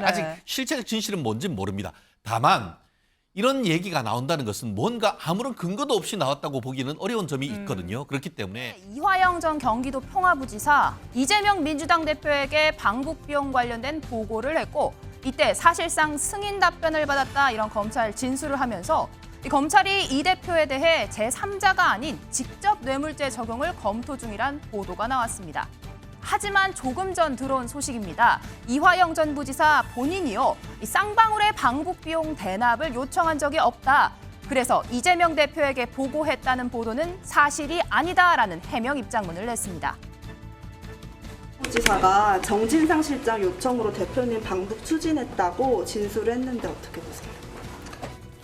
아직 실체적 진실은 뭔지는 모릅니다. 다만 이런 얘기가 나온다는 것은 뭔가 아무런 근거도 없이 나왔다고 보기는 어려운 점이 있거든요. 그렇기 때문에 이화영 전 경기도 평화부지사 이재명 민주당 대표에게 방북 비용 관련된 보고를 했고 이때 사실상 승인 답변을 받았다 이런 검찰 진술을 하면서 이 검찰이 이 대표에 대해 제3자가 아닌 직접 뇌물죄 적용을 검토 중이란 보도가 나왔습니다. 하지만 조금 전 들어온 소식입니다. 이화영 전 부지사 본인이요, 이 쌍방울의 방북 비용 대납을 요청한 적이 없다. 그래서 이재명 대표에게 보고했다는 보도는 사실이 아니다라는 해명 입장문을 냈습니다. 부지사가 정진상 실장 요청으로 대표님 방북 추진했다고 진술을 했는데 어떻게 보세요?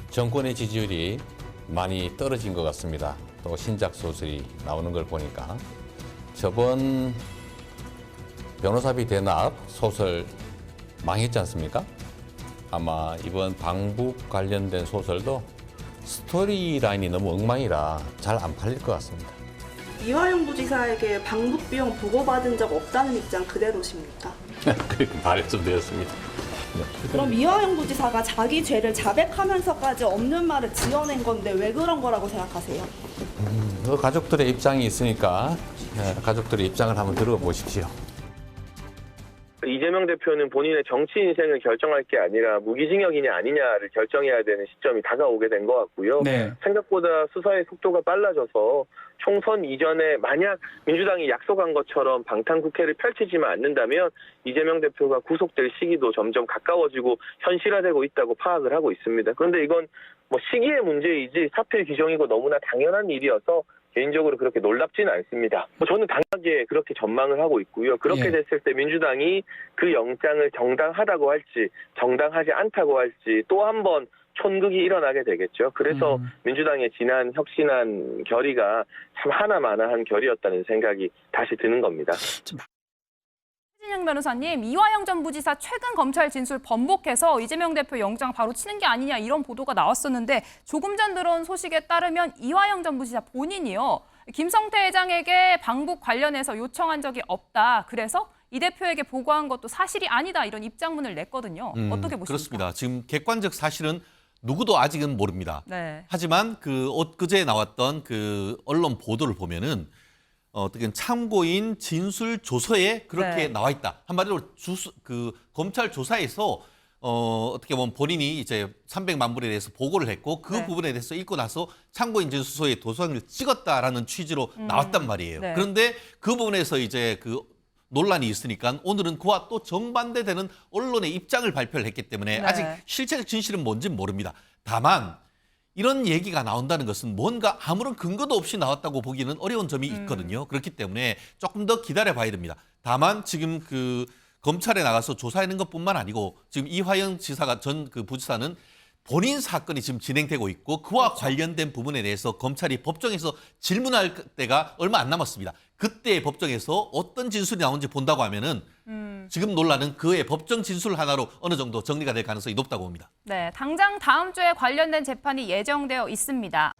정권의 지지율이 많이 떨어진 것 같습니다. 또 신작 소설이 나오는 걸 보니까 저번 변호사비 대납 소설 망했지 않습니까? 아마 이번 방북 관련된 소설도 스토리라인이 너무 엉망이라 잘 안 팔릴 것 같습니다. 이화영 부지사에게 방북 비용 보고받은 적 없다는 입장 그대로십니까? 그렇게 말씀드렸습니다. 그럼 이화영 부지사가 자기 죄를 자백하면서까지 없는 말을 지어낸 건데 왜 그런 거라고 생각하세요? 가족들의 입장이 있으니까 가족들의 입장을 한번 들어보십시오. 이재명 대표는 본인의 정치 인생을 결정할 게 아니라 무기징역이냐 아니냐를 결정해야 되는 시점이 다가오게 된 것 같고요. 생각보다 수사의 속도가 빨라져서 총선 이전에 만약 민주당이 약속한 것처럼 방탄국회를 펼치지만 않는다면 이재명 대표가 구속될 시기도 점점 가까워지고 현실화되고 있다고 파악을 하고 있습니다. 그런데 이건 뭐 시기의 문제이지 사필 규정이고 너무나 당연한 일이어서 개인적으로 그렇게 놀랍지는 않습니다. 저는 당연하게 그렇게 전망을 하고 있고요. 그렇게 됐을 때 민주당이 그 영장을 정당하다고 할지 정당하지 않다고 할지 또 한 번 촌극이 일어나게 되겠죠. 그래서 민주당의 지난 혁신한 결의가 참 하나마나한 결의였다는 생각이 다시 드는 겁니다. 최진영 변호사님, 이화영 전 부지사 최근 검찰 진술 번복해서 이재명 대표 영장 바로 치는 게 아니냐 이런 보도가 나왔었는데 조금 전 들어온 소식에 따르면 이화영 전 부지사 본인이요, 김성태 회장에게 방북 관련해서 요청한 적이 없다. 그래서 이 대표에게 보고한 것도 사실이 아니다 이런 입장문을 냈거든요. 어떻게 보십니까? 그렇습니다. 지금 객관적 사실은 누구도 아직은 모릅니다. 네. 하지만 그 엊그제 나왔던 그 언론 보도를 보면은 어떻게 참고인 진술 조서에 그렇게 나와 있다. 한마디로 그 검찰 조사에서 어떻게 보면 본인이 이제 300만 불에 대해서 보고를 했고 그 부분에 대해서 읽고 나서 참고인 진술서에 도장을 찍었다라는 취지로 나왔단 말이에요. 그런데 그 부분에서 이제 그 논란이 있으니까 오늘은 그와 또 정반대되는 언론의 입장을 발표를 했기 때문에 아직 실체적 진실은 뭔지는 모릅니다. 다만 이런 얘기가 나온다는 것은 뭔가 아무런 근거도 없이 나왔다고 보기는 어려운 점이 있거든요. 그렇기 때문에 조금 더 기다려 봐야 됩니다. 다만 지금 그 검찰에 나가서 조사하는 것뿐만 아니고 지금 이화영 지사가 전 그 부지사는 본인 사건이 지금 진행되고 있고 그와 관련된 부분에 대해서 검찰이 법정에서 질문할 때가 얼마 안 남았습니다. 그때 법정에서 어떤 진술이 나오는지 본다고 하면은 지금 논란은 그의 법정 진술 하나로 어느 정도 정리가 될 가능성이 높다고 봅니다. 네, 당장 다음 주에 관련된 재판이 예정되어 있습니다.